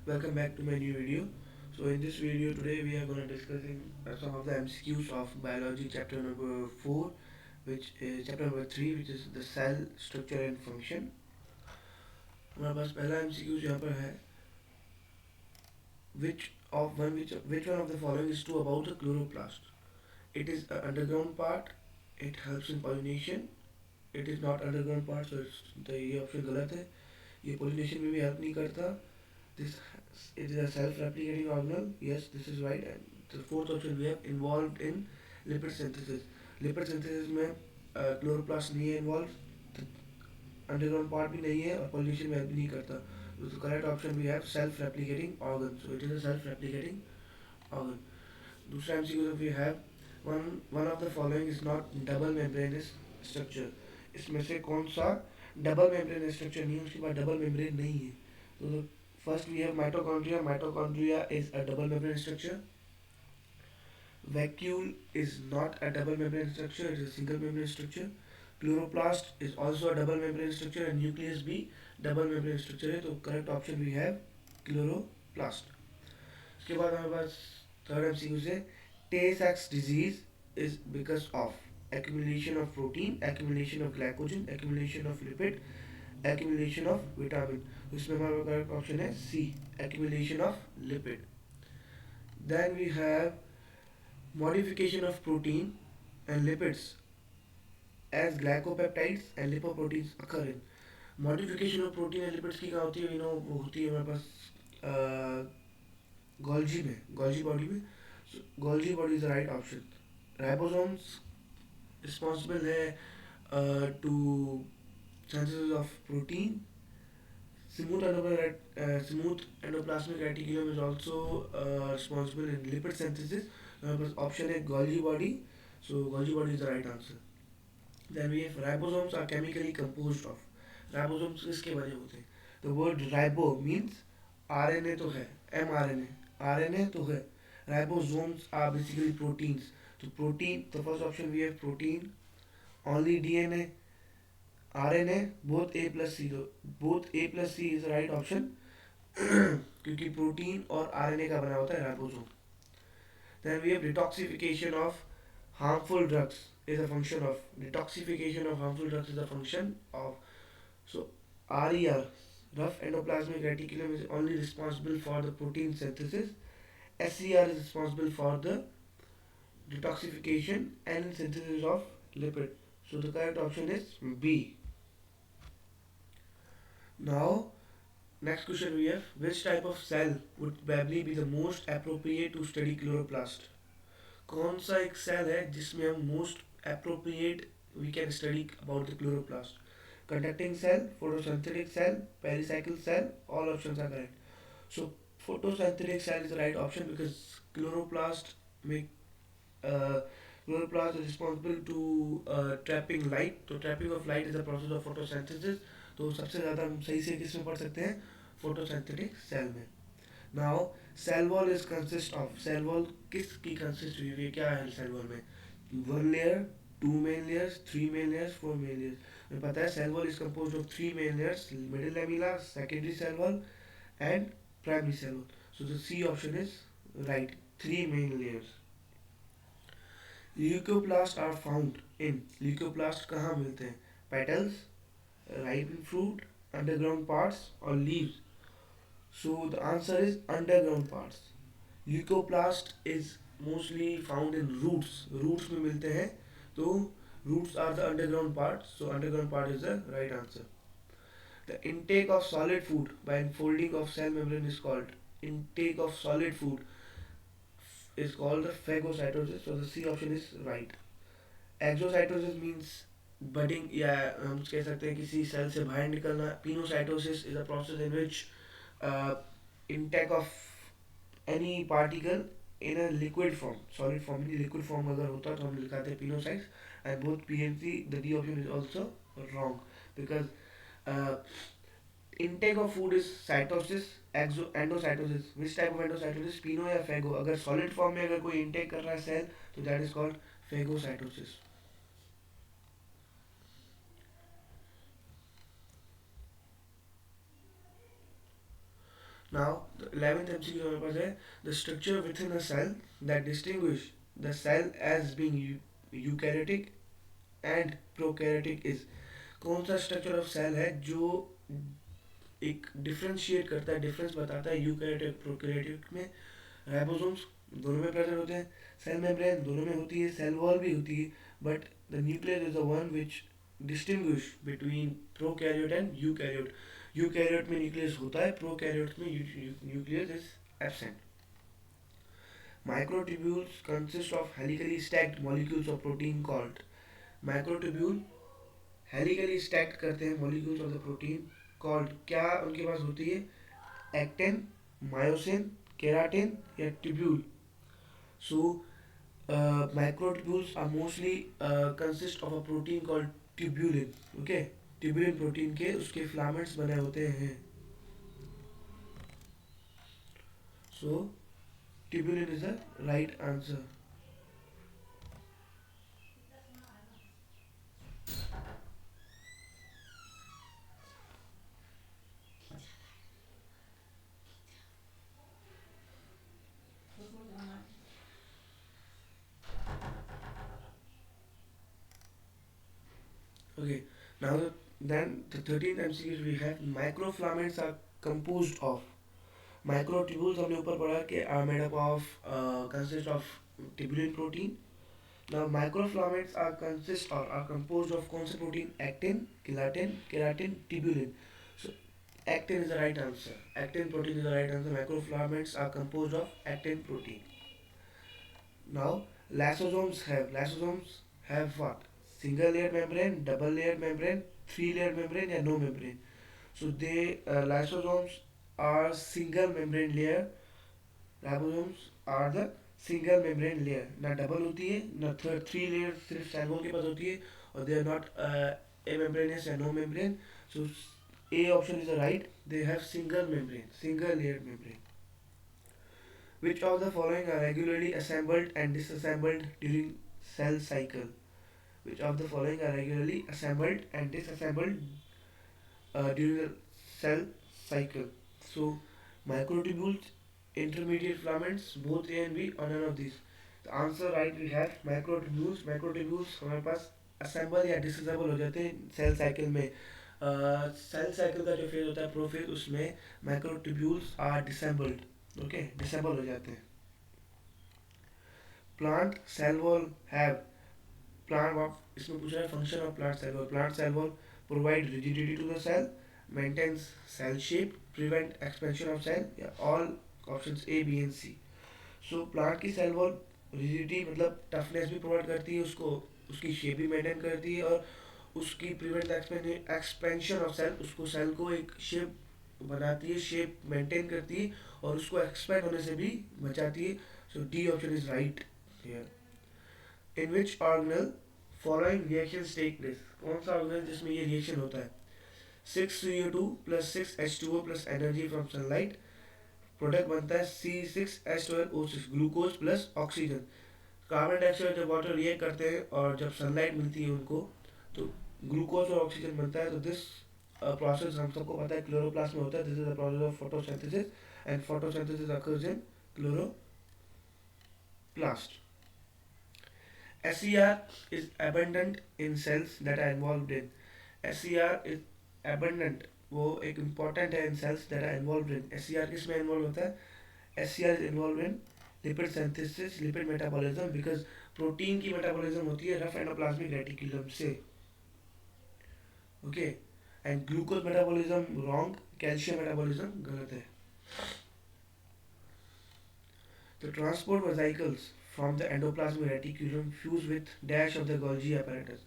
Welcome back to my new video. So in this video today we are going to discussing some of the MCQs of biology chapter number 4, which is chapter number 3, which is the cell structure and function. हमारे पास पहला MCQ यहाँ पर है, which one of the following is true about the chloroplast? It is an underground part. It helps in pollination. It is not underground part, so ये option गलत है. ये pollination में भी help नहीं करता. This it is a self-replicating organelle. Yes, this is right. And the fourth option we have involved in lipid synthesis. Lipid synthesis में chloroplast नहीं है involved, underground part भी नहीं है और pollution में help भी नहीं करता. So the correct option we have self-replicating organ. So it is a self-replicating organ. दूसरा MCQ we have one of the following is not double membranous structure. इसमें से कौन सा डबल मेम्ब्रेन स्ट्रक्चर नहीं है, उसके बाद डबल मेम्ब्रेन नहीं है. तो first we have mitochondria. Mitochondria is a double membrane structure. Vacuole is not a double membrane structure, it is a single membrane structure. Chloroplast is also a double membrane structure and nucleus भी double membrane structure है. तो correct option we have chloroplast. उसके बाद हमारे पास third MCQ से Tay-Sachs disease is because of accumulation of protein, accumulation of glycogen, accumulation of lipid, accumulation of vitamin. तो इसमें हमारा करेक्ट ऑप्शन है सी, accumulation of lipid. Then we have modification of protein and lipids as glycopeptides and lipoproteins occur in. Modification of protein and lipids की क्या होती है? वो होती है हमारे पास गोल्जी में, गोल्जी बॉडी में. Golgi body is the right option. Ribosomes responsible है to synthesis of protein. Smooth endoplasmic reticulum is also responsible in lipid synthesis. Option है Golgi body. So Golgi body is the right answer. Then we have ribosomes are chemically composed of. Ribosomes किसके बने होते हैं? The word ribo means RNA तो है, mRNA, RNA तो है. Ribosomes are basically proteins. So protein, the first option we have protein, only DNA, RNA, both A plus C. Both A plus C is the right option क्योंकि protein और RNA का बना होता है ribosome. Then we have detoxification of harmful drugs is a function of. Detoxification of harmful drugs is a function of. So RER, rough endoplasmic reticulum, is only responsible for the protein synthesis. SCR is responsible for the detoxification and synthesis of lipid. So the correct option is B. Now, next question we have, which type of cell would probably be the most appropriate to study chloroplast? कौन सा एक cell है जिसमें हम most appropriate we can study about the chloroplast? Conducting cell, photosynthetic cell, pericycle cell, all options are correct. So photosynthetic cell is the right option because chloroplast make chloroplast is responsible to trapping light. तो trapping of light is the process of photosynthesis. तो सबसे ज़्यादा हम सही से किस में पढ़ सकते हैं? फोटोसिंथेटिक सेल में. Now cell wall is consist of. Cell wall किस की कंसिस्ट हुई है? क्या है सेल वॉल में? One layer, two main layers, three main layers, four main layers. हमें पता है cell wall is composed of three main layers, middle lamella, secondary cell wall and primary cell wall. So the C option is right, three main layers. Leucoplast are found in. Leucoplast कहाँ मिलते हैं? Petals, ripened fruit, underground parts or leaves. So the answer is underground parts. Leucoplast is mostly found in roots. Roots में मिलते हैं, तो roots are the underground parts. So underground part is the right answer. The intake of solid food by unfolding of cell membrane is called. Intake of solid food is called the phagocytosis. So the C option is right. Exocytosis means budding, या हम कह सकते हैं किसी cell से बाहर निकलना. Pinocytosis is a process in which intake of any particle in a liquid form, solid form नहीं, लिक्विड फॉर्म अगर होता तो हम लिखाते हैं pinocytes. And both P and C, the D option is also wrong because intake of food is cytosis. Endocytosis, which type of endocytosis? Pino या phago. अगर solid form में अगर कोई intake कर रहा है cell तो that is called phagocytosis. Now, the 11th MCQ हमारे पास है the structure within a cell that distinguish the cell as being eukaryotic and prokaryotic is. कौन सा स्ट्रक्चर ऑफ सेल है जो एक डिफ्रेंशिएट करता है, डिफरेंस बताता है यूकैरियोटिक प्रोकैरियोटिक में. राइबोसोम्स दोनों में प्रेजेंट होते हैं, सेल मेम्ब्रेन दोनों में होती है, सेल वॉल भी होती है, but the nucleus is the one which distinguish between prokaryote and eukaryote. Eukaryote में न्यूक्लियस होता है, प्रोकैरियोट में nucleus is absent. Microtubules consist of helically stacked molecules of protein called. Microtubule helically stacked करते हैं molecules of the protein called. क्या उनके पास होती है? एक्टिन, मायोसिन, केराटिन या tubule. So microtubules are mostly consist of a protein called tubulin. Okay, tubulin protein के उसके फिलामेंट्स बने होते हैं. So tubulin is the right answer. Okay, now then the 13th MCQ we have microfilaments are composed of. Microtubules हमने ऊपर पढ़ा कि are made up of consist of tubulin protein. Now microfilaments are consist or are composed of कौन से protein? Actin, keratin, tubulin. So actin is the right answer. Actin protein is the right answer. Microfilaments are composed of actin protein. Now lysosomes have what? Single layered membrane, double layered membrane, three layered membrane या no membrane. So they lysosomes are single membrane layer. Ribosomes are the single membrane layer. ना double होती है ना three layer सिर्फ cell wall के पास होती है, और they are not amembranous या no membrane. So A option is the right. They have single membrane, single layered membrane. Which of the following are regularly assembled and disassembled during cell cycle? Which of the following are regularly assembled and disassembled during the cell cycle? So, microtubules, intermediate filaments, both A and B, or none of these. The answer right we have microtubules. Microtubules हमारे पास assemble या disassemble हो जाते हैं cell cycle में. Cell cycle का जो phase होता है प्रोफेज, उसमें microtubules are disassembled. Okay, disassemble हो जाते हैं. Plant cell wall have. Plant इसमें पूछ रहा है function of plant cell wall. Plant cell wall provide rigidity to the cell, maintains cell shape, prevent expansion of cell, या all options A B and C. So plant की cell wall rigidity मतलब toughness भी provide करती है उसको, उसकी shape भी maintain करती है, और उसकी प्रिवेंट एक्सपेंशन ऑफ सेल, उसको सेल को एक शेप बनाती है, शेप मेंटेन करती है, और उसको एक्सपेंड होने से भी बचाती है. So D option is right here. In which organelle following reactions take place. कौन सा ऑर्गेनल जिसमें ये रिएक्शन होता है? 6CO2 plus 6H2O plus energy from sunlight, product बनता है C6H12O6, glucose plus oxygen. Carbon dioxide जब वाटर रिएक्ट करते हैं और जब सनलाइट मिलती है उनको, तो ग्लूकोज और ऑक्सीजन बनता है. तो दिस प्रोसेस हम सबको पता है क्लोरोप्लास्ट में होता है. This is the process of photosynthesis, and photosynthesis occurs in chloroplast. SER is abundant in cells that are involved in. SER is abundant, वो एक important है in cells that are involved in. SER किस में involved होता है? SER is involved in lipid synthesis, lipid metabolism, because protein की metabolism होती है रफ एंडोप्लाज्मिक रेटिकुलम से. Okay, and glucose metabolism wrong, calcium metabolism गलत है. The transport vesicles from the endoplasmic reticulum fuse with dash of the Golgi apparatus.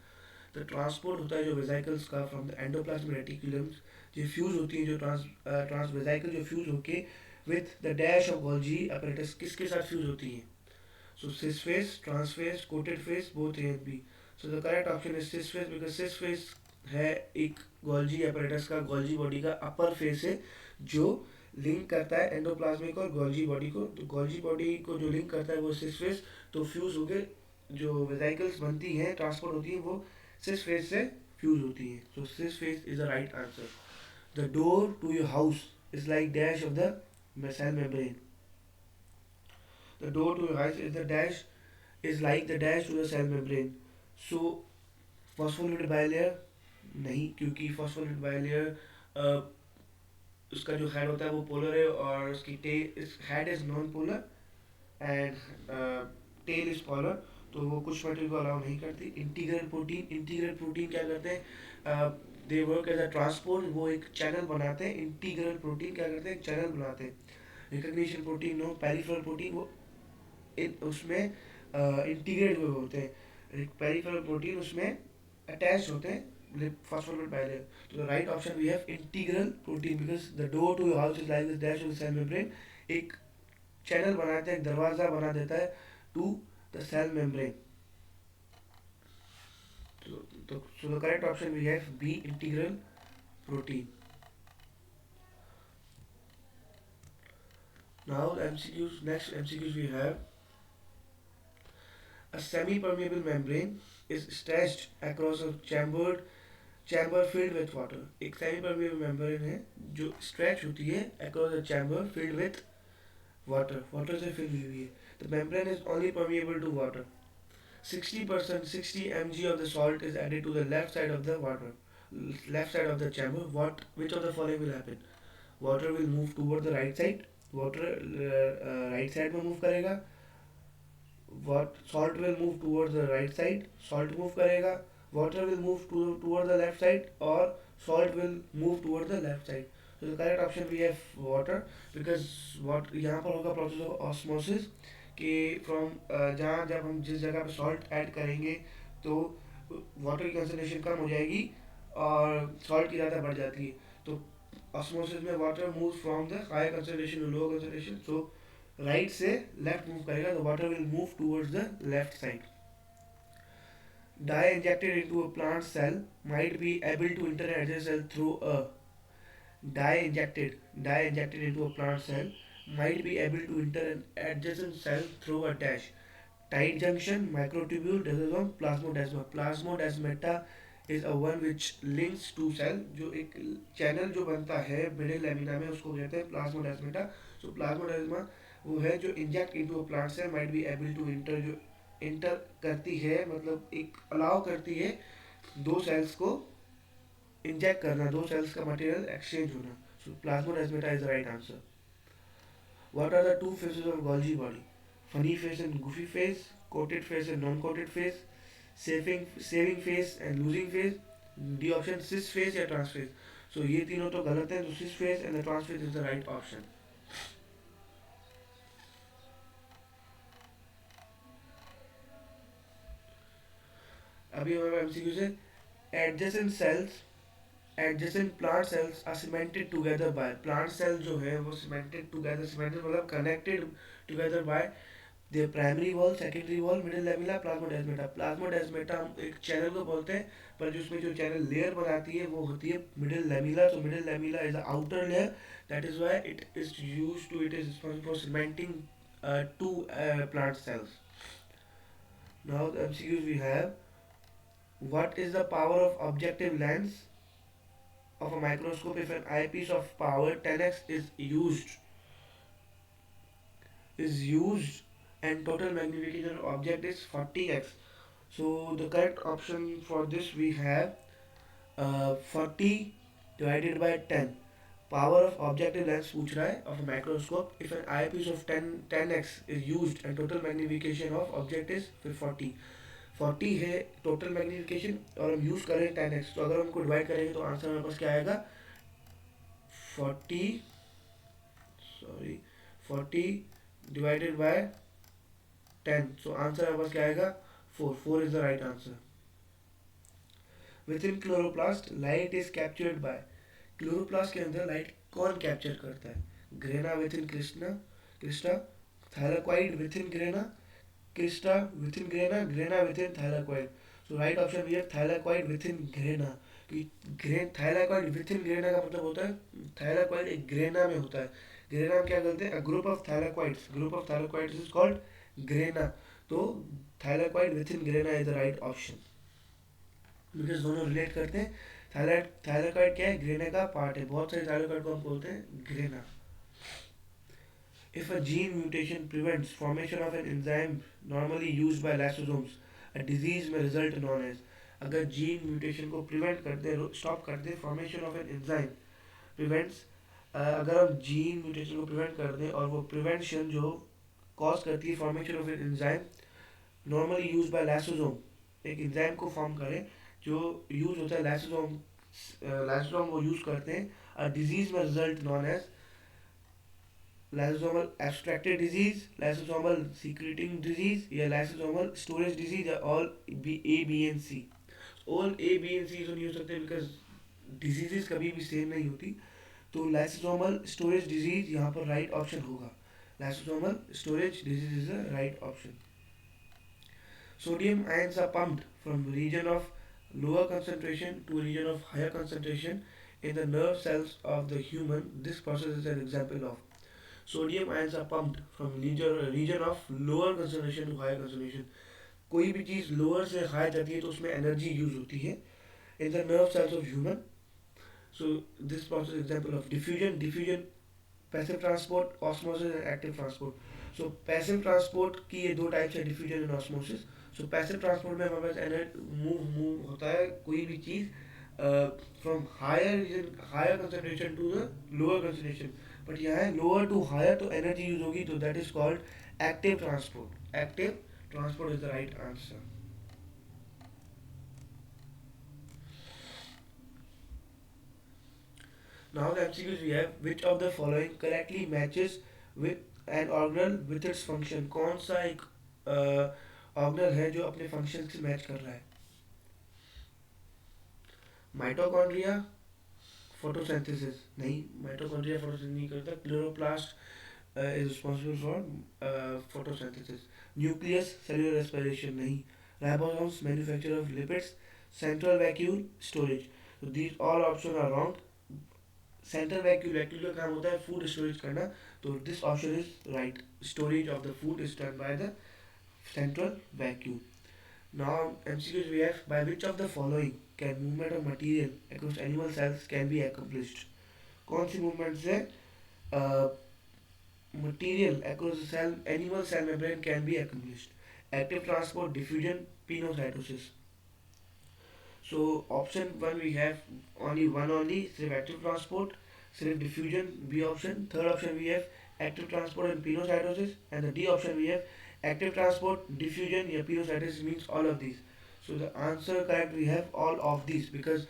The transport होता है जो vesicles का फ्रॉम द एंडोप्लाज्मिक रेटिकुलम, जो fuse होती है, जो ट्रांस वेसिकल जो फ्यूज होके with the dash of Golgi apparatus किसके साथ फ्यूज होती है? So cis phase, trans phase, coated phase, both A and B. So the correct option is cis phase, because cis phase है एक Golgi apparatus का, Golgi body का अपर face है जो लिंक करता है एंडोप्लाज्मिक और गोल्जी बॉडी को. तो गोल्जी बॉडी को जो लिंक करता है वो सिस फेस. तो फ्यूज होके जो वेसिकल्स बनती हैं, ट्रांसपोर्ट होती हैं, वो सिस फेस से फ्यूज होती हैं. So cis face is the right answer. The door to your house is like dash of the cell membrane. The door to eyes is the dash is like the dash to the cell membrane. So phospholipid bilayer नहीं, क्योंकि phospholipid bilayer उसका जो head होता है वो polar है और उसकी tail head is non polar and tail is polar, तो वो कुछ मटेरियल को अलाउ नहीं करती. इंटीग्रल प्रोटीन क्या करते हैं, they work as a transport, वो एक चैनल बनाते हैं. इंटीग्रल प्रोटीन क्या करते हैं, एक चैनल बनाते हैं. Recognition protein no peripheral protein वो उसमें इंटीग्रेट हुए होते हैं. पेरिफेरल प्रोटीन उसमें अटैच होते हैं phospholipid bilayer. So the right option we have integral protein because the door to your house is like this dash of the cell membrane. एक channel बनाते हैं, एक दरवाजा बना देता है to the cell membrane. So the correct option we have B, integral protein. Now the MCQs, next MCQs we have a semi-permeable membrane is stretched across a chamber filled with water. एक semi permeable membrane है जो stretch होती है across the chamber filled with water से fill हुई है. The membrane is only permeable to water. 60% 60 mg of the salt is added to the left side of the water, left side of the chamber. Which of the following will happen? Water will move toward the right side. Water right side में move करेगा. Salt will move towards the right side. Salt move करेगा. Water will move toward the left side, or salt will move toward the left side. So the correct option we have water, because what यहाँ पर होगा process of osmosis कि from जहाँ जब हम जिस जगह पे salt ऐड करेंगे तो वाटर की कंसनट्रेशन कम हो जाएगी और salt की ज़्यादा बढ़ जाती है. तो osmosis में water moves from the higher concentration to lower concentration. So right से left move करेगा तो water will move towards the left side. Dye injected into a plant cell might be able to enter an adjacent cell through a dye injected into a plant cell might be able to enter an adjacent cell through a dash. Tight junction, microtubule, desmosome, plasmodesma. Plasmodesmata is a one which links two cell. जो एक channel जो बनता है middle lamina में उसको कहते हैं plasmodesmata. सो प्लाज्मोडेस्मा वो है जो inject into a plant cell might be able to enter, जो इंटर करती है मतलब एक अलाउ करती है दो सेल्स को इंजेक्ट करना, दो सेल्स का मटेरियल एक्सचेंज होना. So plasmodesmata is the right answer. What are the two faces of Golgi body? Funny face and goofy face, coated face and non coated face, saving face and losing face. D option cis face या trans face. So ये तीनों तो गलत है, तो cis face and the trans face is the right option. अभी हमारे MCQ से adjacent cells, adjacent plant cells are cemented together by. Plant cell जो है वो सीमेंटेड टुगेदर, सीमेंटेड मतलब connected together by the primary wall, secondary wall, middle lamina, plasmodesmata. Plasmodesmata हम एक channel को बोलते हैं पर जिसमें जो चैनल लेयर बनाती है वो होती है मिडिल लेमिना. तो middle lamina is the outer layer, that is why it is used to, it is responsible for cementing two plant cells. Now the MCQs we have. What is the power of objective lens of a microscope if an eyepiece of power 10x is used and total magnification of object is 40x? So the correct option for this we have 40 divided by 10. Power of objective lens पूछ रहा है of a microscope if an eyepiece of 10x is used and total magnification of object is फिर 40 है total magnification और हम use करें 10x, तो अगर हमको डिवाइड करेंगे तो आंसर हमारे पास क्या आएगा 40 डिवाइडेड बाय 10. सो आंसर हमारे पास क्या आएगा 4 is the right answer. Within chloroplast light is captured by. Chloroplast के अंदर लाइट कौन कैप्चर करता है? Grana within crista, thylakoid within grana, crista within grana, grana within thylakoid. So right option we have thylakoid within grana. Thylakoid within grana का मतलब होता है thylakoid एक grana में होता है. Grana में क्या करते हैं? A group of thylakoids is called grana. तो thylakoid within grana is the right option because दोनों रिलेट करते हैं. थैलेक्वाइड क्या है? ग्रेना का पार्ट है. बहुत सारे थैलेक्वाइड को हम बोलते हैं grana. If a gene mutation prevents formation of an enzyme normally used by lysosomes, a disease may result known as. अगर जीन म्यूटेशन को प्रिवेंट कर दे, स्टॉप कर दे formation of an enzyme, prevents, अगर हम जीन म्यूटेशन को prevent कर दें और वो प्रिवेंशन जो कॉज करती है formation of an enzyme normally use by lysosome, एक एंजाइम को फॉर्म करें जो यूज होता है लाइसोसोम, लाइसोसोम वो यूज करते हैं, अ डिजीज में result known as lysosomal abstracted disease, lysosomal secreting disease या lysosomal storage disease या all A, B and C. All A, B and C तो नहीं हो सकते because diseases कभी भी सेम नहीं होती, तो lysosomal storage disease यहाँ पर right option होगा. Lysosomal storage disease is the right option. Sodium ions are pumped from region of lower concentration to a region of higher concentration in the nerve cells of the human. This process is an example of. Sodium ions are pumped from region of lower concentration to higher concentration. कोई भी चीज़ lower से high जाती है तो उसमें energy use होती है in the nerve cells of human. So this process example of diffusion. Diffusion passive transport, osmosis and active transport. So passive transport की ये दो टाइप्स है, diffusion and osmosis. So passive transport में हमारे पास energy move होता है कोई भी चीज़ from higher concentration to the lower concentration, but यहाँ है लोअर टू हायर तो एनर्जी यूज होगी, तो that is called active transport. Active transport is the right answer. Now the MCQs we have, which of the following correctly matches with an organelle with its function. कौन सा एक ऑर्गनल है जो अपने function से match कर रहा है. माइटोकॉन्ड्रिया फोटोसिंथेसिस नहीं, माइटोकॉन्ड्रिया फोटोसिंथेसिस नहीं करता. Chloroplast is responsible for photosynthesis. Nucleus cellular respiration नहीं. Ribosomes manufacture of lipids. Central vacuole storage. So these all options are wrong. Central vacuole, vacuole का काम होता है food storage करना, तो this option is right. Storage of the food is done by the central vacuole. Now MCQs we have, by which of the following can movement of material across animal cells can be accomplished. कौन सी movement से material across the cell animal cell membrane can be accomplished. Active transport, diffusion, pinocytosis. So option 1 we have only one only, सिर्फ active transport, सिर्फ diffusion, B option. Third option we have active transport and pinocytosis, and the D option we have active transport, diffusion या pinocytosis means all of these. So the answer correct we have all of these because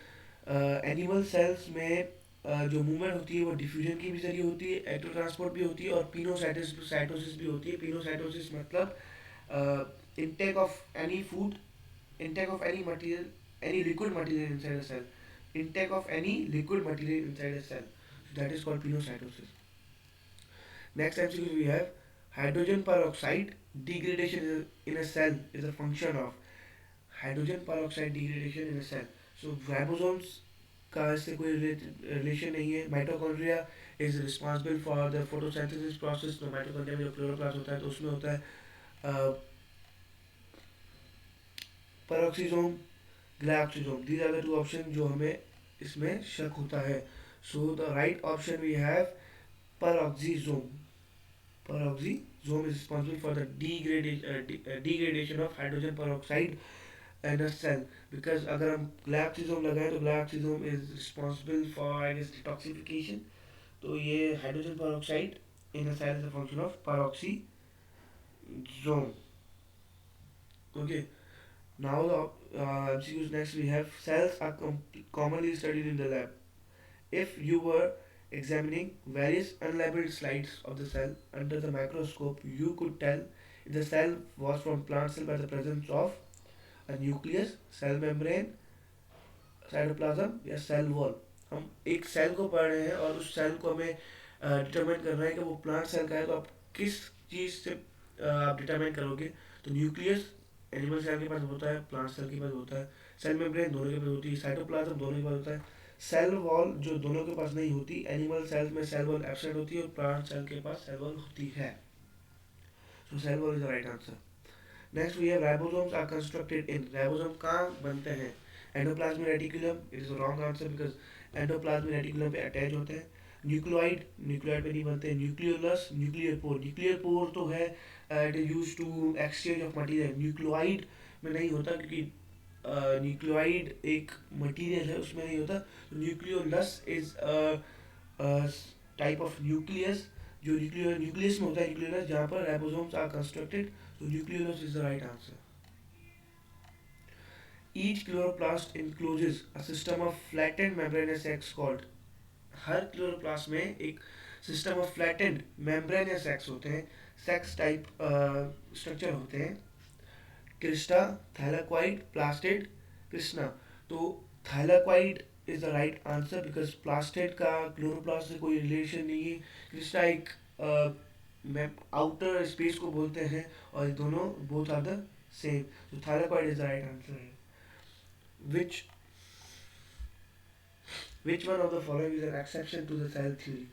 animal cells में जो movement होती है वो diffusion की भी जरिए होती है, एक्टिव ट्रांसपोर्ट भी होती है और पिनोसाइटोसिस भी होती है. पिनोसाइटोसिस मतलब intake of any food, intake of any material, any liquid material inside a cell, intake of any liquid material inside a cell, that is called pinocytosis. Next MCQ we have hydrogen peroxide degradation in a cell is a function of. Hydrogen peroxide degradation in a cell. So ribosomes का इससे कोई relation नहीं है. Mitochondria is responsible for the photosynthesis process. तो mitochondria में जो chloroplast होता है तो उसमें होता है peroxisome, glycosome. These are the two option जो हमें इसमें शक होता है. So the right option we have peroxisome. Peroxisome is responsible for the degradation of hydrogen peroxide in a cell. Because अगर हम ग्लाइकोसोम लगाएं तो ग्लाइकोसोम is responsible for I guess detoxification. तो ये hydrogen peroxide in a cell is a function of peroxisome. Okay. Now the MCQs next we have, cells are commonly studied in the lab. If you were examining various unlabeled slides of the cell under the microscope, you could tell if the cell was from plant cell by the presence of a nucleus, cell membrane, cytoplasm या cell wall. हम एक cell को पढ़ रहे हैं और उस cell को हमें डिटरमाइन करना है कि वो प्लांट सेल का है, तो आप किस चीज़ से आप डिटरमाइन करोगे. तो न्यूक्लियस एनिमल सेल के पास होता है, प्लांट सेल के पास होता है. सेल मेम्ब्रेन दोनों के पास होती है, साइटोप्लाज्म दोनों के पास होता है. सेल वॉल जो दोनों के पास नहीं होती, एनिमल सेल्स में सेल वॉल एब्सेंट होती है और प्लांट सेल के पास सेल वॉल होती है. So cell wall is the right answer. Next we have ribosomes are constructed in. Ribosome कहाँ बनते हैं? Endoplasmic reticulum. It is a wrong answer because endoplasmic reticulum पे अटैच होते हैं. न्यूक्लियोइड, न्यूक्लियोइड में नहीं बनते, nucleolus, nuclear pore, nuclear pore तो है it is use to exchange of material, nucleoid में नहीं होता क्योंकि न्यूक्लियोइड एक मटेरियल है उसमें नहीं होता। Nucleolus is type of nucleus जो न्यूक्लियस में होता है, न्यूक्लियोलस जहाँ पर राइबोसोम्स आर कंस्ट्रक्टेड, तो nucleolus is the right answer. Each chloroplast encloses a system of flattened membranous sacs called, her chloroplast में एक सिस्टम ऑफ फ्लैटेंड मेम्ब्रेन सैक्स होते हैं, सैक्स टाइप स्ट्रक्चर होते हैं, क्रिस्टा, थैलाक्वाइड, प्लास्टिड, कृष्णा। तो thylakoid is the right answer because plastid का chloroplast से कोई रिलेशन नहीं है, क्रिस्टा एक आउटर स्पेस को बोलते हैं और दोनों बोथ आर द सेम, तो thylakoid is the right answer है। which which one of the following is an exception to the cell theory?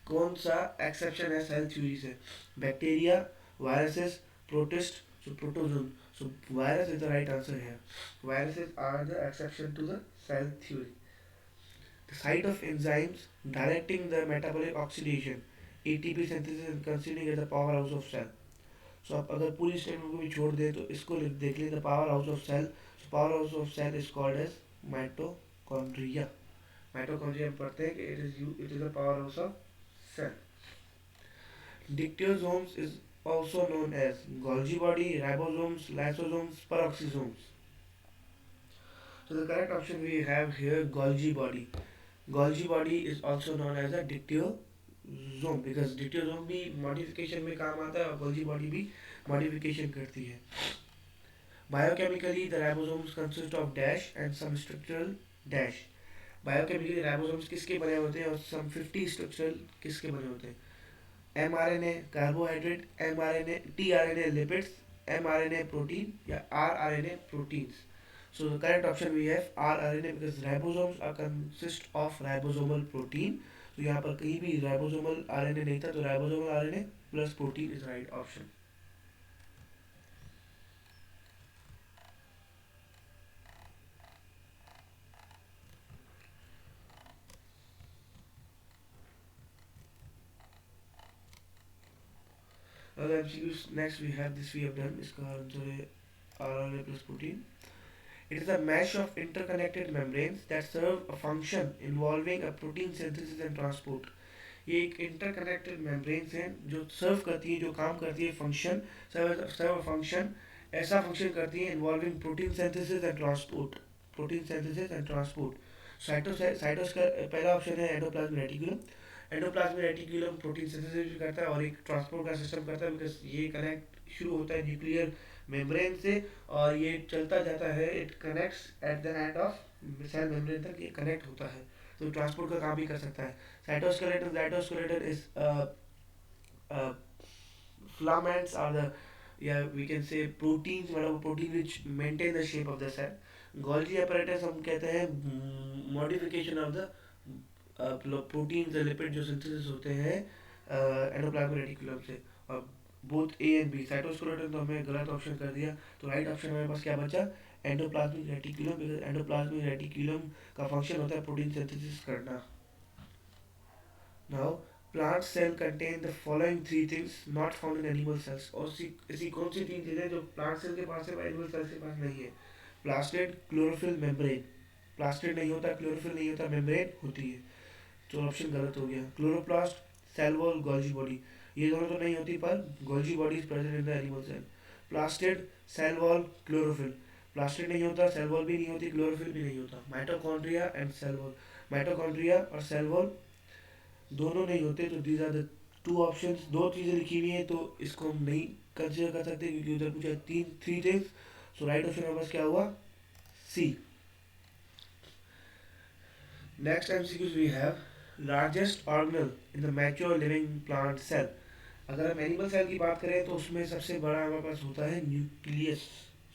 कौन सा एक्सेप्शन है सेल थ्योरी से? Bacteria, viruses, protist, so protozoan, so virus is the right answer है, viruses are the exception to the cell theory. The site of enzymes directing the metabolic oxidation, ATP synthesis and considering as the powerhouse of cell. सो आप अगर पूरी statement को भी छोड़ दें तो इसको देख लें, the powerhouse of cell, powerhouse of cell is called as mitochondria. Mitochondria में पढ़ते हैं कि it is the powerhouse of cell. Dictyosomes is also known as Golgi body, ribosomes, lysosomes, peroxisomes. So the correct option we have here Golgi body. Golgi body is also known as a dictyosome because dictyosome भी modification में काम आता है और Golgi body भी modification करती है. Biochemically the ribosomes consist of dash and some structural dash. Biochemically ribosomes किसके बने होते हैं और सम 50 स्ट्रक्चरल किसके बने होते हैं? MRNA carbohydrate, mRNA tRNA lipids, mRNA protein या rRNA proteins. So the correct option we have rRNA because ribosomes are consist of ribosomal protein. तो यहाँ पर कहीं भी राइबोसोमल आरएनए नहीं था, तो ribosomal RNA plus protein is right option. Other MCQs next we have this we have done इसका answer है RNA plus protein. It is a mesh of interconnected membranes that serve a function involving a protein synthesis and transport. ये एक interconnected membranes हैं जो सर्व करती है, जो काम करती है फंक्शन, सर्व फंक्शन, ऐसा फंक्शन करती है involving protein synthesis and transport, protein synthesis and transport. साइटोस का पहला ऑप्शन है endoplasmic reticulum. Endoplasmic reticulum protein synthesis भी करता है और एक ट्रांसपोर्ट का सिस्टम करता है बिकॉज ये कनेक्ट शुरू होता है न्यूक्लियर मेम्ब्रेन से और ये चलता जाता है, it connects at the end of cell membrane तक ये कनेक्ट होता है, तो ट्रांसपोर्ट का काम भी कर सकता है। Cytoskeleton is filaments are the, yeah, we can say proteins, मतलब protein which maintain the shape of the cell. Golgi apparatus हम कहते हैं modification of the प्रोटीन से लिपिड जो सिंथेसिस होते हैं एंडोप्लाज्मिक रेटिकुलम से, और both A and B. Cytoskeleton तो हमें गलत ऑप्शन कर दिया, तो राइट ऑप्शन हमारे पास क्या बचा? Endoplasmic reticulum, because endoplasmic reticulum का फंक्शन होता है प्रोटीन सिंथेसिस करना। Now plant cell contain the following three things not found in animal cells. और ऐसी कौन सी तीन चीज़ें जो प्लांट सेल के पास है एनिमल सेल्स के पास नहीं है? Plastid, chlorophyll, membrane. प्लास्टिड नहीं होता, क्लोरोफिल नहीं होता, मेम्ब्रेन होती है, तो ऑप्शन गलत हो गया। Chloroplast, cell wall, Golgi body, ये दोनों तो नहीं होती पर Golgi body is present in the animal cell. Plastid, cell wall, chlorophyll, plastid नहीं होता, सेल वॉल भी नहीं होती, क्लोरोफिल भी नहीं होता। Mitochondria and cell wall, mitochondria और सेल वॉल दोनों नहीं होते, तो these are the two options. दो चीज़ें लिखी हुई हैं तो इसको हम नहीं कंसिडर कर सकते क्योंकि उधर पूछा three things, so right option हमारे पास क्या हुआ? C. Next MCQs we have largest organelle in the mature living plant cell. अगर हम एनिमल सेल की बात करें तो उसमें सबसे बड़ा हमारे पास होता है न्यूक्लियस,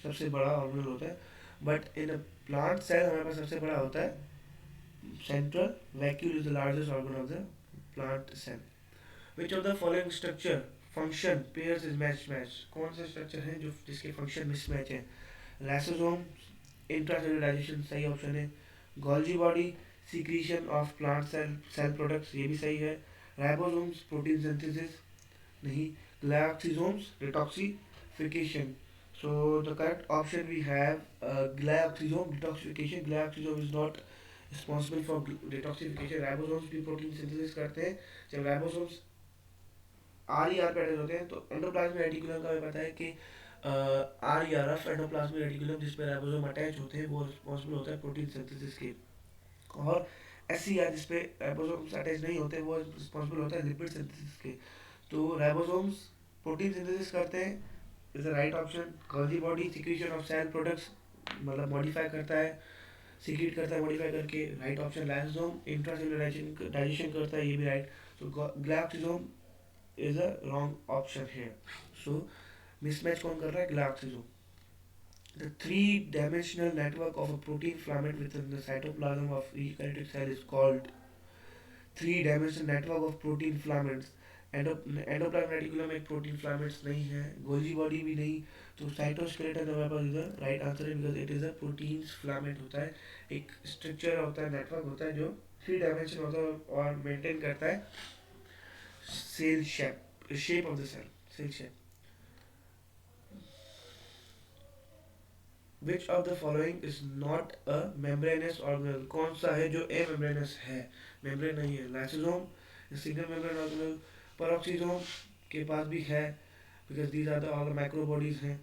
सबसे बड़ा ऑर्गेनल होता है, but in a plant cell हमारे पास सबसे बड़ा होता है central vacuole is the largest organ of the plant cell. Which of the following structure function pairs is match, कौन सा स्ट्रक्चर है जो जिसके फंक्शन मिसमैच है? लाइसोसोम, इंट्रासेलुलर डाइजेशन सही ऑप्शन है। Golgi body, secretion of plant cell products, ये भी सही है. राइबोसोम्स प्रोटीन सिंथेसिस, नहीं. Glycosomes detoxification. So the correct option we have glycosome detoxification. Glycosome is not responsible for detoxification. Ribosomes भी protein synthesis करते हैं. जब ribosomes R E R pattern होते हैं तो एंडोप्लाज्मिक रेटिकुलम का हमें पता है कि R E R F endoplasmic reticulum जिसपे राइबोसोम अटैच होते हैं वो रिस्पॉन्सिबल होता है प्रोटीन सिंथेसिस के. और एस सी आर जिसपे राइबोसोम्स अटैच नहीं होते वो रिस्पॉन्सिबल होता है लिपिड सिंथेसिस के. तो राइबोसोम्स प्रोटीन सिंथेसिस करते हैं, is the right option. Golgi body secretion of cell products, मतलब मॉडिफाई करता है, सीक्रेट करता है मॉडिफाई करके, right option. Lysosome intracellular digestion करता है, ये भी right. So glycosome is a wrong option here. So mismatch कौन कर रहा है? Glycosome. The three-dimensional network of a protein filament within the cytoplasm of eukaryotic cell is called three-dimensional network of protein filaments. Endoplasmic reticulum में protein filaments नहीं है, Golgi body भी नहीं. तो साइटोस्केलेटन हमारे पास इधर राइट आंसर है, because it is a protein filament होता है. एक स्ट्रक्चर होता है, नेटवर्क होता है जो थ्री डायमेंशन होता है और मेंटेन करता है cell shape of the cell shape. Which of the following is not a membranous organelle? कौन सा है जो ए मेम्ब्रेनस है, मेम्ब्रेन नहीं है? Lysosome single membrane organelle. Peroxisome के पास भी है, because these are the all the micro bodies हैं.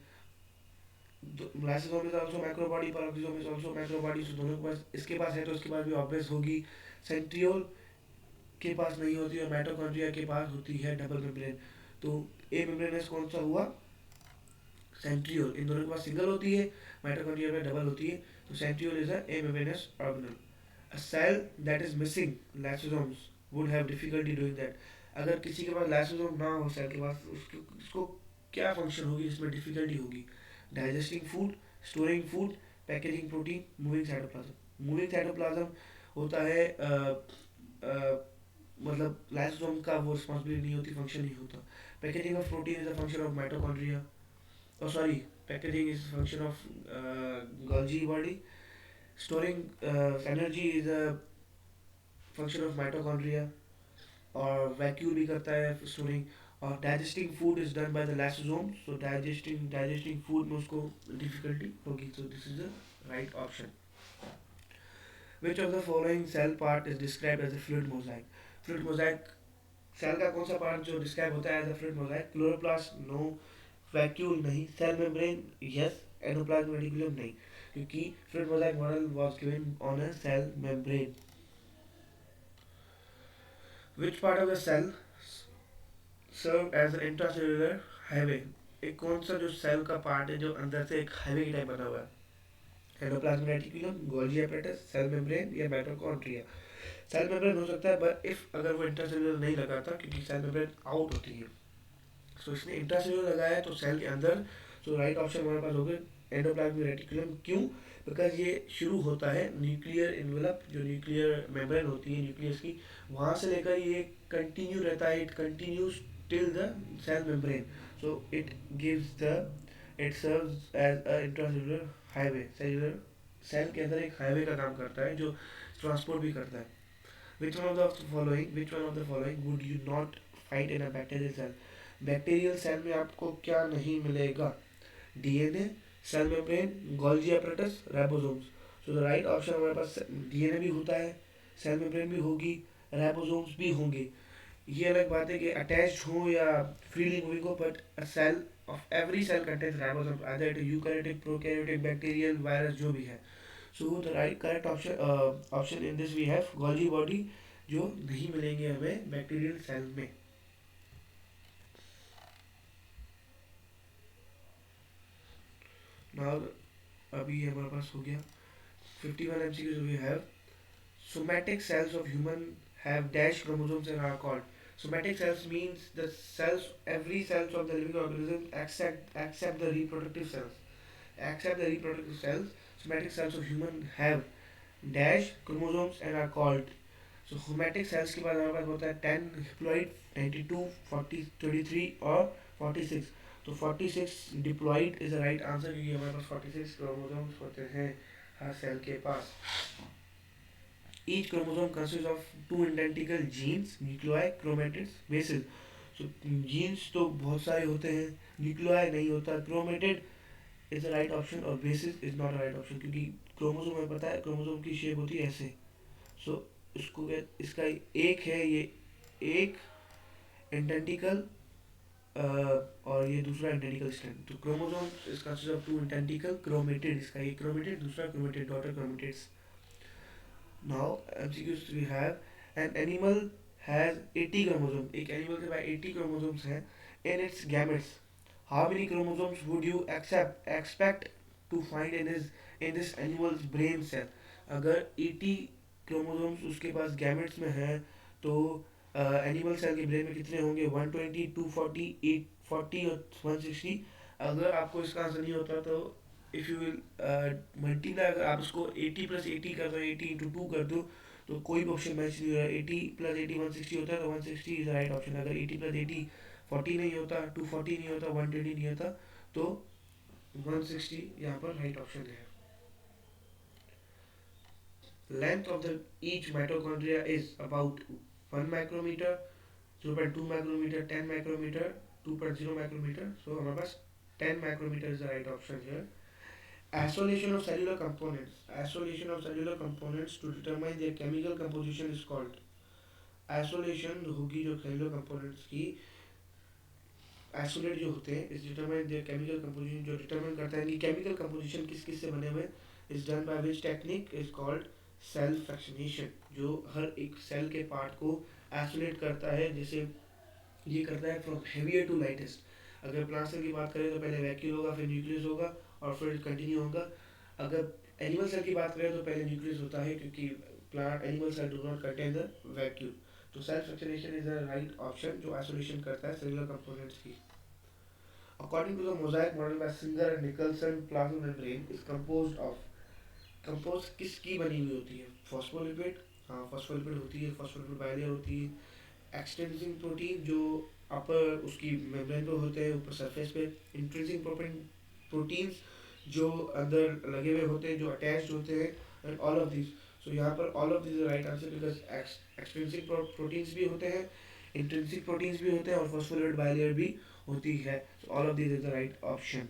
Lysosome is also micro body, peroxisome is also micro body. So दोनों के पास, इसके पास है तो इसके पास भी ऑब्वियस होगी. सेंट्रियोल के पास नहीं होती और माइटोकॉन्ड्रिया के पास होती है डबल मेम्ब्रेन. तो ए मेम्ब्रेनस कौन सा हुआ? सेंट्रियोल. इन दोनों के पास सिंगल होती है, माइटोकॉन्ड्रिया में डबल होती है. तो centriole is a amembranous organelle. A cell that is missing lysosomes would have difficulty doing that. अगर किसी के पास लाइसोसोम ना हो सेल के पास, उसको क्या फंक्शन होगी जिसमें डिफिकल्टी होगी? Digesting food, storing food, packaging protein, moving cytoplasm. Moving cytoplasm होता है मतलब लाइसोसोम का वो रिस्पॉन्सिबिलिटी नहीं होती, फंक्शन नहीं होता. Packaging of protein is a function of mitochondria. Oh, sorry, packaging is function of Golgi body. Storing energy is a function of mitochondria. और वैक्यूल भी करता है स्टोरिंग. और digesting food is done by the lysosome. So digesting food में उसको difficulty होगी. So this is the right option. Which of the following cell part is described as a fluid mosaic? Fluid mosaic cell का कौन सा part जो describe होता है as a fluid mosaic? Chloroplast no, vacuole नहीं, cell membrane yes, endoplasmic reticulum नहीं, क्योंकि fluid Mosaic model was given on a cell membrane. Which part of the cell serve as an intracellular highway? एक कौन सा जो cell का part है जो अंदर से एक हाईवे की टाइप बना हुआ है? Endoplasmic reticulum, Golgi apparatus, cell membrane या माइटोकॉन्ड्रिया? सेल मेम्ब्रेन हो सकता है, बट इफ अगर वो इंट्रासेल्युलर नहीं लगाता, क्योंकि सेल मेम्ब्रेन आउट होती है. सो इसने इंट्रासेल्युलर लगाया तो सेल के अंदर. सो राइट ऑप्शन हमारे पास हो गए एंडोप्लाज्मिक रेटिकुलम. क्यों? बिकॉज ये शुरू होता है न्यूक्लियर इन्वेलप, जो न्यूक्लियर मेम्ब्रेन होती है न्यूक्लियस की, वहाँ से लेकर ये कंटिन्यू रहता है. It continues till the cell membrane. So it gives the, it serves as a intracellular highway. Cellular cell के अंदर एक हाईवे का काम करता है जो ट्रांसपोर्ट भी करता है. Which one of the following would you not find in a bacterial cell? Bacterial cell में आपको क्या नहीं मिलेगा? DNA, cell membrane, Golgi apparatus, ribosomes. So the right option हमारे पास डीएनए भी होता है, सेल मेम्ब्रेन भी होगी, राइबोसोम्स भी होंगे. ये अलग बात है कि अटैच्ड हो या फ्रीली मूविंग हो, but a cell of every cell contains ribosomes, either it is eukaryotic, prokaryotic, bacterial, virus, जो भी है. So the right correct option in this we have Golgi body, जो नहीं मिलेंगे हमें बैक्टीरियल सेल में. नाउ अभी हमारे पास हो गया 51 MCQs we have. Somatic cells of human have dash chromosomes and are called. Somatic cells means the cells, every cells of the living organism except the reproductive cells. Except the reproductive cells, somatic cells of human have dash chromosomes and are called. So somatic cells के बाद हमारे पास होता है 10 haploid, 92, 40, 23 और 46. तो 46 diploid is the right answer, क्योंकि हमारे पास 46 chromosomes होते हैं हर सेल के पास. Each chromosome consists of two identical genes, nuclei, chromatids, bases. So genes तो बहुत सारे होते हैं, nuclei नहीं होता, chromatid is the right option और basis is not right option, क्योंकि क्रोमोसोम हमें पता है क्रोमोसोम की शेप होती है ऐसे. सो इसका एक है ये, एक इंटेंटिकल और ये दूसरा इंटेंटिकल स्ट्रैंड. तो chromosome is consist of two identical chromatid, इसका एक क्रोमेटिड दूसरा chromatid, daughter chromatids. Now MCQs we have an animal has 80 chromosome. एक एनिमल के पास 80 क्रोमोसोम्स हैं in its gametes. How many chromosomes would you expect to find in this animal's brain cell? अगर 80 chromosomes उसके पास gametes में हैं तो animal cell के ब्रेन में कितने होंगे? 120, 240, 840 और 160. अगर आपको इसका आंसर नहीं होता तो इफ़ यू विल मल्टीप्लाई, अगर आप उसको 80 प्लस 80 कर दो, 80 इंटू 2 कर दो, तो कोई भी ऑप्शन मैच नहीं हो रहा है. 80 प्लस 80 160 होता है, तो 160 इज राइट ऑप्शन. अगर 80 प्लस 80 40 नहीं होता, 240 नहीं होता, 120 नहीं होता, तो 160 यहाँ पर राइट ऑप्शन है. Length of the each mitochondria is about 1 micrometer, 0.2 micrometer, 10 micrometer, 2.0 micrometer. So हमारे पास 10 micrometer is the right option है. Isolation of cellular components. Isolation of cellular components to determine their chemical composition is called. Isolation होगी जो cellular components की, isolate जो होते हैं, is determine there chemical composition, जो डिटरमाइन करता है कि केमिकल कंपोजिशन किस किस से बने हुए, is done by which technique, is called cell fractionation. जो हर एक सेल के पार्ट को आइसोलेट करता है, जैसे ये करता है फ्रॉम हेवियर टू लाइटेस्ट. अगर प्लांट सेल की बात करें तो पहले वैक्यूल होगा, फिर न्यूक्लियस होगा और फिर कंटिन्यू होगा. अगर एनिमल सेल की बात करें तो पहले न्यूक्लियस होता है, क्योंकि plant animal cell do not contain the vacuole. तो cell fractionation is the right option, जो आइसोलेशन करता है सेलुलर कंपोनेंट्स की. According to the mosaic model by Singer and Nicholson, plasma membrane is composed of, compose किसकी बनी हुई होती है? फॉस्फोलिपिड, हाँ फॉस्फोलिपिड होती है, फॉस्फोलिपिड बाइलेयर होती है. एक्सटेंसिंग प्रोटीन जो अपर उसकी मेम्ब्रेन पे होते हैं, ऊपर सरफेस पे. इंट्रिंसिक प्रोटीन्स जो अंदर लगे हुए होते हैं, जो अटैच्ड होते हैं. And all of this. So यहाँ पर all of this right answer, because extrinsic proteins भी होते हैं, इंट्रिंसिक प्रोटीन्स भी होते हैं और फॉस्फोलिपिड बाइलेयर भी होती है. So all of these is the right option.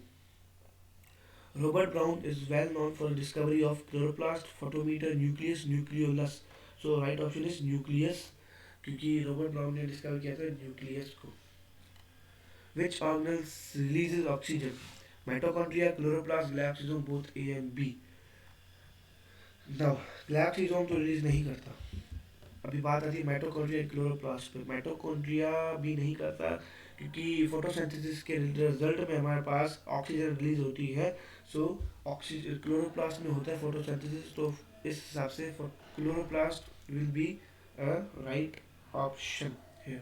Robert Brown is well known for the discovery of chloroplast, photometer, nucleus, nucleolus. So right option is nucleus, क्योंकि रॉबर्ट ब्राउन ने discover किया था nucleus को. Which organelle releases oxygen? Mitochondria, chloroplast, galactosome, both A and B. Now galactosome तो release नहीं करता. अभी बात आती है माइटोकॉन्ड्रिया क्लोरोप्लास्ट पे. माइटोकॉन्ड्रिया भी नहीं करता क्योंकि फोटोसिंथेसिस के रिजल्ट में हमारे पास ऑक्सीजन रिलीज होती है. सो ऑक्सीजन क्लोरोप्लास्ट में होता है फोटोसिंथेसिस, तो इस हिसाब से chloroplast will be a right option here.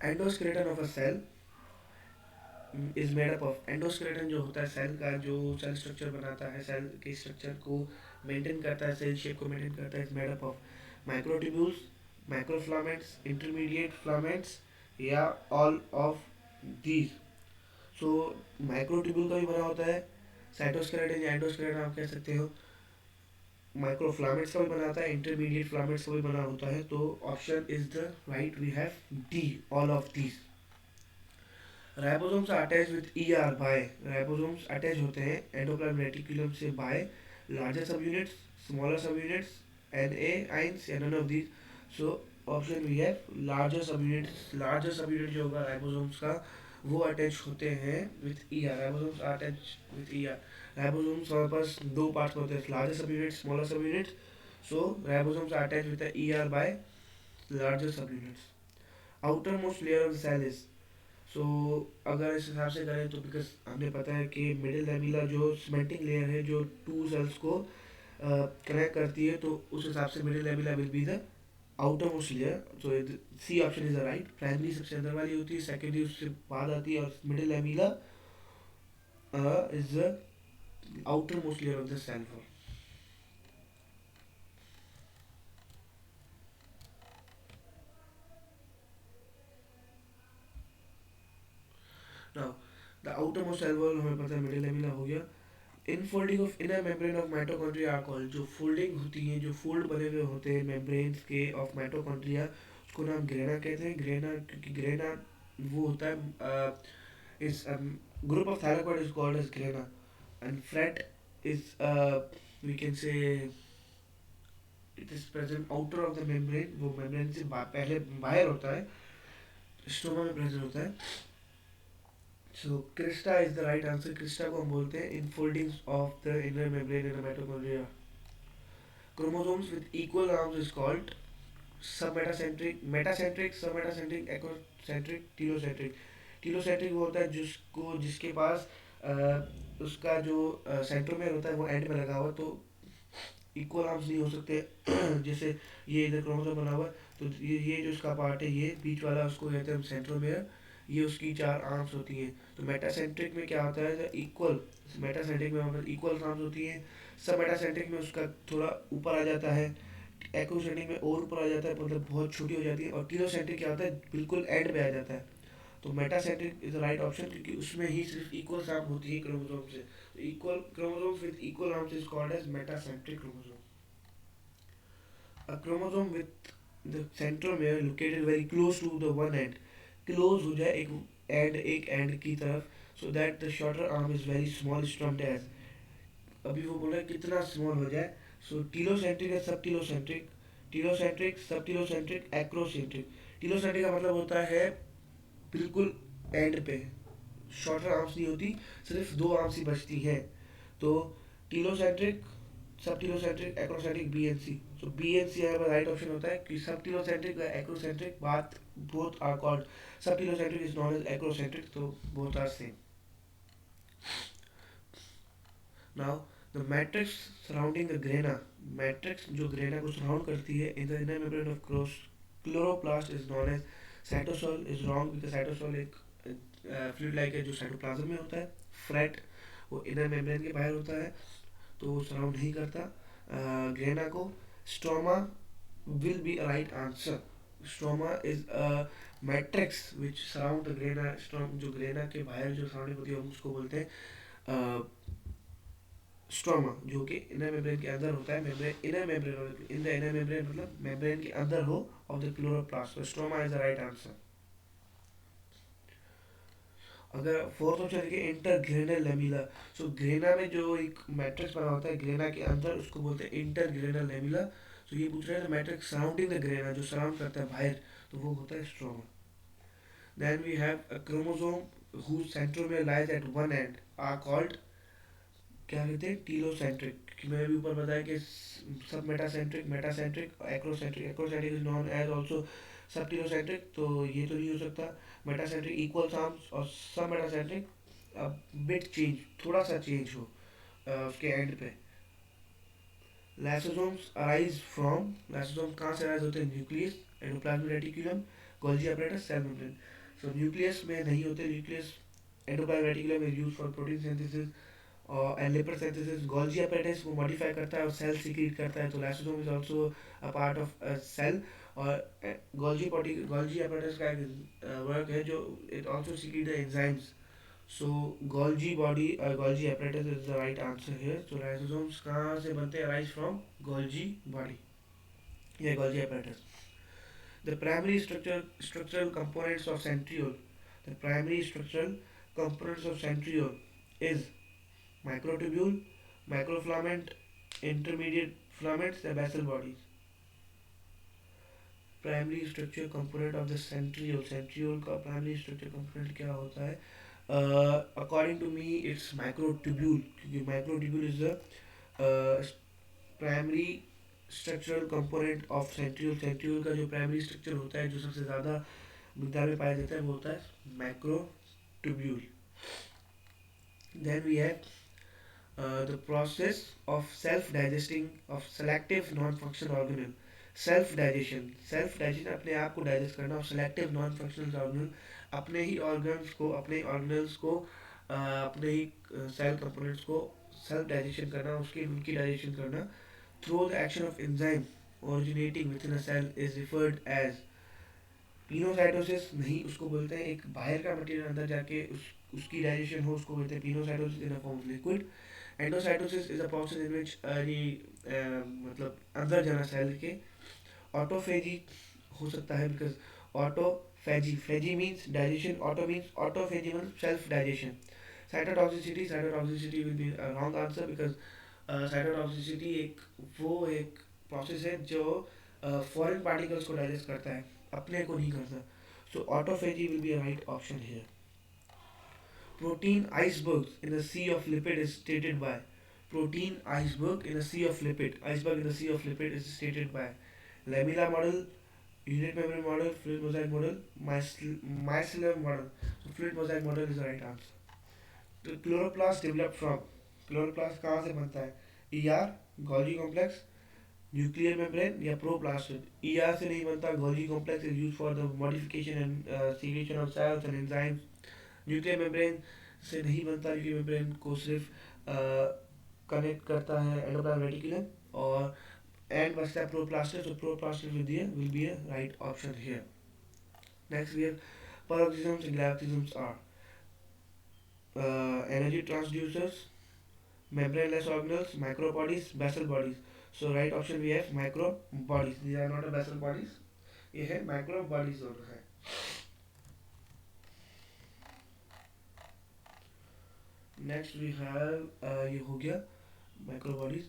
Endoskeleton of a cell is made up of. Endoskeleton जो होता है सेल का, जो सेल स्ट्रक्चर बनाता है, सेल के स्ट्रक्चर को मेंटेन करता है, सेल शेप को मेंटेन करता है, is made up of microtubules, microfilaments, intermediate filaments या all of these. So microtubule का भी बना होता है, साइटोस्केलेटन या एंडोस्केलेटन आप कह सकते हो. माइक्रोफिलामेंट्स का भी बनाता है, इंटरमीडिएट फिलामेंट्स का भी बना होता है. तो option is the right, we have D, all of these. Ribosomes are attached with ER by. Ribosomes attach होते हैं एंडोप्लाज्मिक रेटिकुलम से by larger subunits, smaller subunits, NA ions या none of these. So option we have larger subunits. Larger subunit जो होगा ribosomes का, वो attach होते हैं with ER. Ribosomes are attach with ER. Ribosomes हमारे पास दो पार्ट्स में होते हैं, larger subunit, smaller subunit. So ribosomes are attach with ER by larger subunits. Outer most layer of the cell is. So अगर इस हिसाब से करें तो बिकॉज हमें पता है कि मिडिल लैमेला जो सीमेंटिंग लेयर है जो टू सेल्स को कनेक्ट करती है, तो उस हिसाब से middle lamella will be the outer most layer. So C option is the right. Primary सबसे अंदर वाली होती है, सेकेंडरी उससे बाद आती है, और middle lamella is the outer most layer of the cell wall. Now the outer most cell wall हमें पता है मिडिल लैमेला हो गया. Infolding of inner membrane of mitochondria are called, जो फोल्डिंग होती है, जो फोल्ड बने हुए होते हैं मेम्ब्रेन्स के ऑफ माइटोकॉन्ड्रिया, उसको नाम ग्रेना कहते हैं। ग्रेना क्योंकि ग्रेना वो होता है, इस group of thylakoid is called as grana, and fret is we can say it is present outer of the membrane, वो membrane से पहले बाहर होता है, स्टोमा में प्रेजेंट होता है। So crista is the right answer. Crista को हम बोलते हैं infoldings of the inner membrane in mitochondria. Chromosomes with equal arms is called submetacentric, metacentric, submetacentric, acrocentric, telocentric. Telocentric वो होता है जिसको जिसके पास उसका जो सेंट्रोमेयर होता है वो एंड में लगा हुआ, तो इक्वल आर्म्स नहीं हो सकते। जैसे ये इधर क्रोमोसोम बना हुआ है, तो ये जो इसका पार्ट है, ये बीच वाला, उसको कहते हैं हम सेंट्रोमेयर। ये उसकी चार आर्म्स होती हैं। तो मेटासेंट्रिक में क्या होता है, इक्वल, मेटासेंट्रिक में मतलब इक्वल आर्म्स होती हैं। सब मेटासेंट्रिक में उसका थोड़ा ऊपर आ जाता है, एक्रोसेंट्रिक में और ऊपर आ जाता है, मतलब बहुत छोटी हो जाती है। और टीलोसेंट्रिक क्या होता है, बिल्कुल एंड पे आ जाता है। तो metacentric is the right option, क्योंकि उसमें ही सिर्फ इक्वल आर्म होती है क्रोमोसोम से। Equal chromosomes with equal arms is called as metacentric chromosome. A chromosome with the centromere located very close to the one end, close हो जाए एक and की तरफ, so that the shorter arm is very small stumped as, अभी वो बोल रहा है कितना स्मॉल हो जाए। सो टीलोसेंट्रिक है, सब telocentric, telocentric, subtelocentric, acrocentric. Telocentric का मतलब होता है बिल्कुल एंड पे, शॉर्टर आर्म्स नहीं होती, सिर्फ दो आर्म्स ही बचती हैं। तो telocentric, subtelocentric, acrocentric, B and C. So B and C यहाँ पर राइट ऑप्शन होता है कि सब टीलोसेंट्रिक एक्रोसेंट्रिक बात both are called, subtelocentric is known as acrocentric, तो both are same. Now the matrix surrounding the grana, matrix जो grana को surround करती है in the inner membrane of chloroplast is known as cytosol. Is wrong, because cytosol एक fluid like है जो cytoplasm में होता है। फ्रेट वो इनर मेम्ब्रेन के बाहर होता है, तो वो सराउंड नहीं करता ग्रेना को। Stroma will be a right answer. Stroma is a matrix which surround the grana, जो ग्रेना के बाहर जो सराउंडिंग होती है हम उसको बोलते हैं स्ट्रोमा, जो कि इनर मेम्ब्रेन के अंदर होता है। Membrane, inner membrane, in the inner membrane मतलब मेम्ब्रेन के अंदर हो ऑफ द क्लोरोप्लास्ट। तो stroma is the right answer. अगर फोर्थ ऑप्शन देखिए इंटरग्रेनल लेमिला, सो ग्रेना में जो एक मैट्रिक्स बना होता है ग्रेना के अंदर, उसको बोलते हैं इंटरग्रेनल लेमिला। तो ये पूछ रहे हैं मैट्रिक्स सराउंडिंग द ग्रेना, जो सराउंड करता है बाहर, तो वो होता है stroma. Then we have a chromosome whose centromere lies at one end are called, क्या कहते हैं, टीलोसेंट्रिक। कि मैंने भी ऊपर बताया कि submetacentric, metacentric, acrocentric, acrocentric is known as also subtelocentric, तो ये तो नहीं हो सकता। मेटासेंट्रिक इक्वल आर्म्स, और सब मेटासेंट्रिक बिट चेंज, थोड़ा सा चेंज हो उसके एंड पे। लाइसोसोम्स अराइज फ्रॉम, लाइसोसोम कहाँ से अराइज होते हैं, nucleus, endoplasmic reticulum, Golgi apparatus, cell membrane. So nucleus में नहीं होते, nucleus, endoplasmic reticulum is used for protein synthesis और and lipid synthesis. Golgi apparatus वो मॉडिफाई करता है और सेल सीक्रेट करता है, तो lysosome is also a part of cell. और गोल्जी apparatus का एक वर्क है जो it also secrete the enzymes. So Golgi body, Golgi apparatus is the right answer here. तो लाइसोसोम्स कहाँ से बनते हैं, अराइज फ्रॉम गोल्जी बॉडी या Golgi apparatus। The primary structural components of centriole, the primary structural components of centriole is microtubule, microfilament, intermediate filaments, the basal bodies. Primary structure component of the centriole, centriole का primary structure component क्या होता है? According to me it's microtubule, क्योंकि microtubule is the uh, primary structural component of centriole। centriole का जो primary structure होता है, जो सबसे ज़्यादा मिकदार में पाया जाता है, वो होता है microtubule। Then we have the process of self-digesting of selective non-functional organelle। Self digestion अपने आप को डाइजेस्ट करना, और सेलेक्टिव नॉन फंक्शनल ऑर्गेनल अपने ही ऑर्गन्स को, अपने ऑर्गेनल्स को, अपने ही सेल कंपोनेंट्स को सेल्फ डाइजेशन करना, उसकी उनकी डाइजेशन करना through the action of enzyme originating within a cell is referred as pinocytosis. नहीं, उसको बोलते हैं एक बाहर का मटेरियल अंदर जाके उसकी डाइजेशन हो, उसको बोलते हैं pinocytosis in a form of liquid. Endocytosis is a process in which मतलब अंदर जाना सेल के. ऑटोफेजी हो सकता है because autophagy phagy means digestion, auto means autophagy मतलब self digestion. Cytotoxicity will be wrong answer because cytotoxicity एक process है जो फॉरेन पार्टिकल्स को डाइजेस्ट करता है, अपने को नहीं करता. So autophagy will be a right option here. Protein icebergs in a sea of lipid is stated by. Protein iceberg in a sea of lipid. Iceberg in a sea of lipid is stated by Lamella model, unit memory model, fluid mosaic model, micellar model. So fluid mosaic model is the right answer. The chloroplast developed from. Chloroplast कहाँ से बनता है? ER, Golgi complex, nuclear membrane या proplast. ER से नहीं बनता. Golgi complex is use for the modification and secretion of cells and enzymes. Nuclear membrane से नहीं बनता. न्यूक्लियर मेम्ब्रेन को सिर्फ कनेक्ट करता है एंडोप्लाज्मिक रेटिकुलम और एंड बचता है प्रोप्लास्ट. तो proplastid will be a right option here. Next we have paroxysms and galactisms are energy transducers, membraneless organelles, microbodies, basal bodies. So right option we have micro bodies. These are not a basal bodies. ये है micro bodies दोनों है. Next we have ये हो गया micro bodies.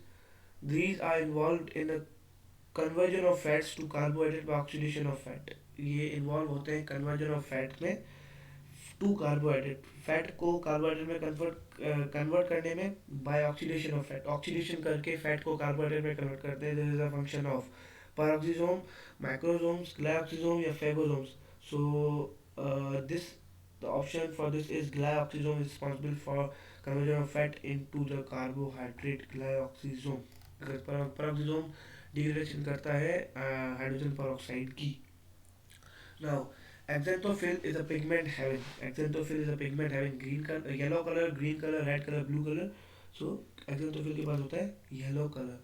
These are involved in a conversion of fats to carbohydrate by oxidation of fat. ये involve होते हैं conversion of fat में टू कार्बोहाइड्रेट. फैट को कार्बोहाइड्रेट में कन्वर्ट करने में by oxidation of fat. Oxidation करके फैट को कार्बोहाइड्रेट में कन्वर्ट करते हैं. This is a function of peroxisome, macrosomes, glycosome या phagosomes. So this the option for this is glyoxysome is responsible for conversion of fat into the carbohydrate glyoxysome. because peroxisome degradation करता है hydrogen peroxide की. Now, xanthophyll is a pigment having. Xanthophyll is a pigment having green color, yellow color, green color, red color, blue color. So xanthophyll के पास होता है yellow color.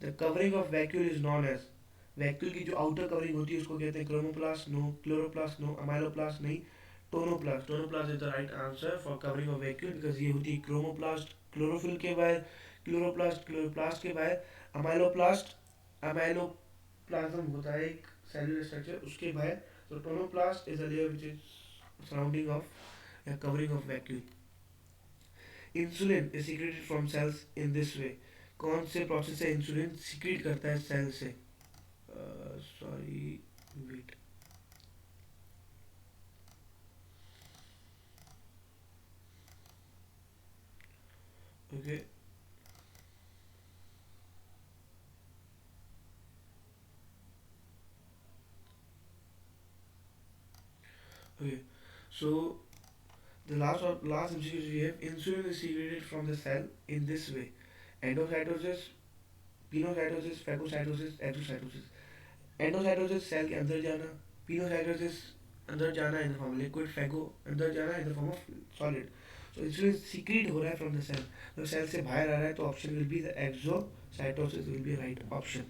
The covering of vacuole is known as. Vacuole की जो outer covering होती है उसको कहते हैं chromoplast. No. Chloroplast no. Amyloplast नहीं. Tonoplast. Tonoplast is the right answer for covering of vacuole because ये होती है क्रोमोप्लास्ट. क्लोरोफिल के बाद क्लोरोप्लास्ट. क्लोरोप्लास्ट के बाद अमाइलोप्लास्ट. अमाइलोप्लाज्म होता है एक सेलुलर स्ट्रक्चर. उसके बाद so tonoplast is a layer which is surrounding of a covering of vacuole. Insulin is secreted from cells in this way. कौन से प्रोसेस से इंसुलिन सीक्रेट करता है सेल से? Sorry wait. Okay. Okay. So the last MCQ we have. Insulin is secreted from the cell in this way: endocytosis, pinocytosis, phagocytosis, exocytosis. Endocytosis cell के अंदर जाना. Pinocytosis अंदर जाना in the form liquid. Phago अंदर जाना in the form of solid. So insulin secrete हो रहा है फ्रॉम द सेल. तो सेल से बाहर आ रहा है तो option will be the exocytosis will be right option.